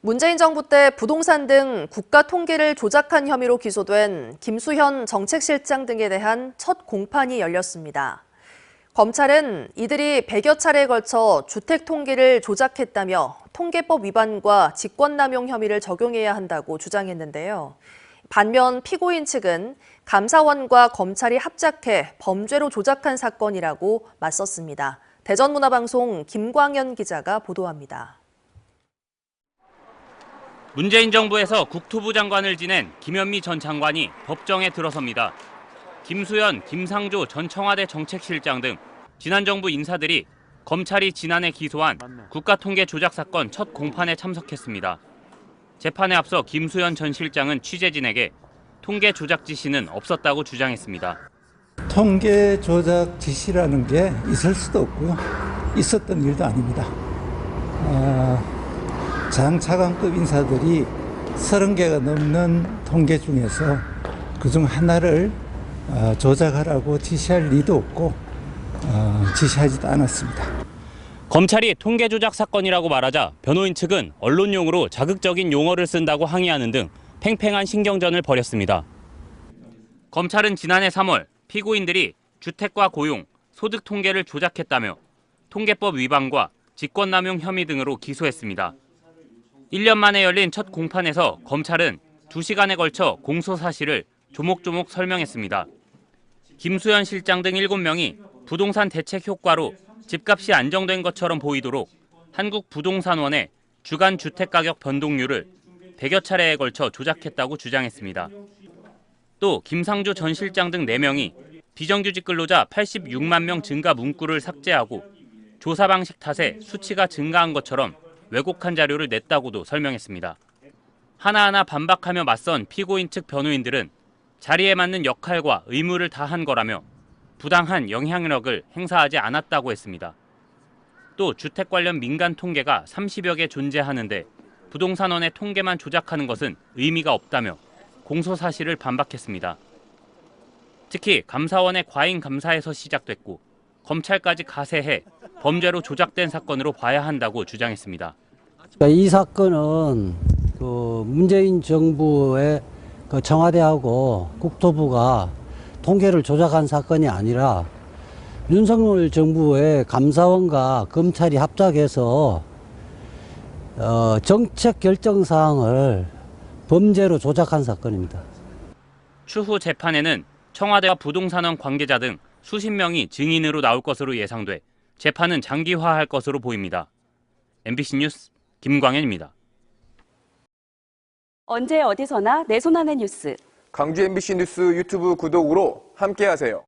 문재인 정부 때 부동산 등 국가 통계를 조작한 혐의로 기소된 김수현 정책실장 등에 대한 첫 공판이 열렸습니다. 검찰은 이들이 100여 차례에 걸쳐 주택 통계를 조작했다며 통계법 위반과 직권남용 혐의를 적용해야 한다고 주장했는데요. 반면 피고인 측은 감사원과 검찰이 합작해 범죄로 조작한 사건이라고 맞섰습니다. 대전문화방송 김광현 기자가 보도합니다. 문재인 정부에서 국토부 장관을 지낸 김현미 전 장관이 법정에 들어섭니다. 김수현, 김상조 전 청와대 정책실장 등 지난 정부 인사들이 검찰이 지난해 기소한 국가통계 조작 사건 첫 공판에 참석했습니다. 재판에 앞서 김수현 전 실장은 취재진에게 통계 조작 지시는 없었다고 주장했습니다. 통계 조작 지시라는 게 있을 수도 없고요. 있었던 일도 아닙니다. 장차관급 인사들이 30개가 넘는 통계 중에서 그중 하나를 조작하라고 지시할 리도 없고 지시하지도 않았습니다. 검찰이 통계 조작 사건이라고 말하자 변호인 측은 언론용으로 자극적인 용어를 쓴다고 항의하는 등 팽팽한 신경전을 벌였습니다. 검찰은 지난해 3월 피고인들이 주택과 고용, 소득 통계를 조작했다며 통계법 위반과 직권남용 혐의 등으로 기소했습니다. 1년 만에 열린 첫 공판에서 검찰은 2시간에 걸쳐 공소 사실을 조목조목 설명했습니다. 김수현 실장 등 7명이 부동산 대책 효과로 집값이 안정된 것처럼 보이도록 한국부동산원의 주간 주택가격 변동률을 100여 차례에 걸쳐 조작했다고 주장했습니다. 또 김상조 전 실장 등 4명이 비정규직 근로자 86만 명 증가 문구를 삭제하고 조사 방식 탓에 수치가 증가한 것처럼 왜곡한 자료를 냈다고도 설명했습니다. 하나하나 반박하며 맞선 피고인 측 변호인들은 자리에 맞는 역할과 의무를 다한 거라며 부당한 영향력을 행사하지 않았다고 했습니다. 또 주택 관련 민간 통계가 30여 개 존재하는데 부동산원의 통계만 조작하는 것은 의미가 없다며 공소 사실을 반박했습니다. 특히 감사원의 과잉 감사에서 시작됐고 검찰까지 가세해 범죄로 조작된 사건으로 봐야 한다고 주장했습니다. 이 사건은 문재인 정부의 청와대하고 국토부가 통계를 조작한 사건이 아니라 윤석열 정부의 감사원과 검찰이 합작해서 정책 결정 사항을 범죄로 조작한 사건입니다. 추후 재판에는 청와대와 부동산원 관계자 등 수십 명이 증인으로 나올 것으로 예상돼 재판은 장기화할 것으로 보입니다. MBC 뉴스 김광현입니다. 언제 어디서나 내 손 안의 뉴스. 광주 MBC 뉴스 유튜브 구독으로 함께하세요.